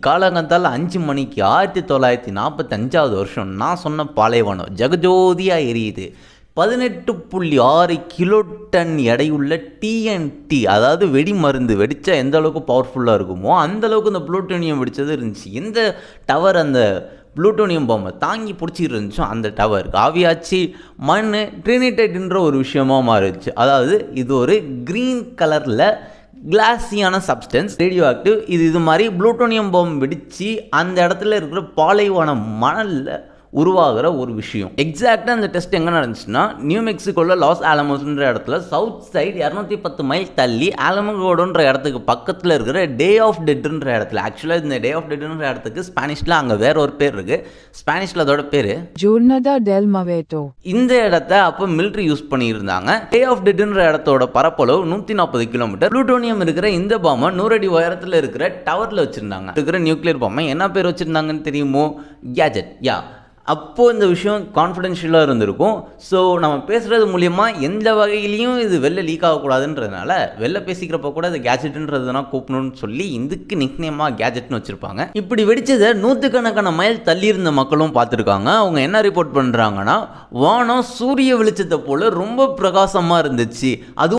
காலங்காத்தால 5 மணிக்கு 1945வது வருஷம் நான் சொன்ன பாலைவனம் ஜெகஜோதியாக எரியுது. 18.6 கிலோ டன் எடையுள்ள டிஎன்டி, அதாவது வெடி மருந்து வெடித்தா எந்த அளவுக்கு பவர்ஃபுல்லாக இருக்குமோ அந்த அளவுக்கு இந்த புளூட்டோனியம் வெடித்தது இருந்துச்சு. எந்த டவர் அந்த புளூட்டோனியம் பாம்பை தாங்கி பிடிச்சிட்டு இருந்துச்சோ அந்த டவருக்கு ஆவியாச்சு மண் ட்ரினிடைட்ன்ற ஒரு விஷயமா மாறிடுச்சு. அதாவது இது ஒரு க்ரீன் கலரில் கிளாஸியான சப்ஸ்டன்ஸ், ரேடியோ ஆக்டிவ். இது மாதிரி புளூட்டோனியம் பாம்பு வெடித்து அந்த இடத்துல இருக்கிற பாலைவன மணலில் உருவாகிற ஒரு விஷயம். எக்ஸாக்டாக அந்த டெஸ்ட் எங்கே நடந்துச்சுன்னா நியூ மெக்சிகோவில் லாஸ் ஆலமோஸ்ன்ற இடத்துல சவுத் சைடு 210 மைல் தள்ளி ஆலமகோடுன்ற இடத்துக்கு பக்கத்தில் இருக்கிற டே ஆஃப் டெட்ன்ற இடத்துல. ஆக்சுவலாக இந்த டே ஆஃப் டெட்ன்ற இடத்துக்கு ஸ்பானிஷில் அங்கே வேற ஒரு பேர் இருக்குது. ஸ்பானிஷில் அதோட பேர் ஜோர்னடா டெல் மவேட்டோ. இந்த இடத்த அப்போ மிலிட்ரி யூஸ் பண்ணியிருந்தாங்க. டே ஆஃப் டெட்ன்ற இடத்தோட பரப்பளவு 140 கிலோமீட்டர். புளூட்டோனியம் இருக்கிற இந்த பாம்பை 100 அடி உயரத்தில் இருக்கிற டவரில் வச்சுருந்தாங்க. இருக்கிற நியூக்ளியர் பாம்பை என்ன பேர் வச்சுருந்தாங்கன்னு தெரியுமோ? கேஜெட். அப்போது இந்த விஷயம் கான்ஃபிடென்ஷியலாக இருந்திருக்கும். ஸோ நம்ம பேசுகிறது மூலியமாக எந்த வகையிலையும் இது வெளில லீக் ஆகக்கூடாதுன்றதுனால வெளில பேசிக்கிறப்ப கூட இது கேஜெட்டுன்றதுனா கூப்பிடணும்னு சொல்லி இதுக்கு நிக்நேமாக கேஜெட்னு வச்சுருப்பாங்க. இப்படி வெடித்ததை 100கணக்கான மைல் தள்ளி இருந்த மக்களும் பார்த்துருக்காங்க. அவங்க என்ன ரிப்போர்ட் பண்ணுறாங்கன்னா, வானம் சூரிய வெளிச்சத்தை போல் ரொம்ப பிரகாசமாக இருந்துச்சு. அதுவும்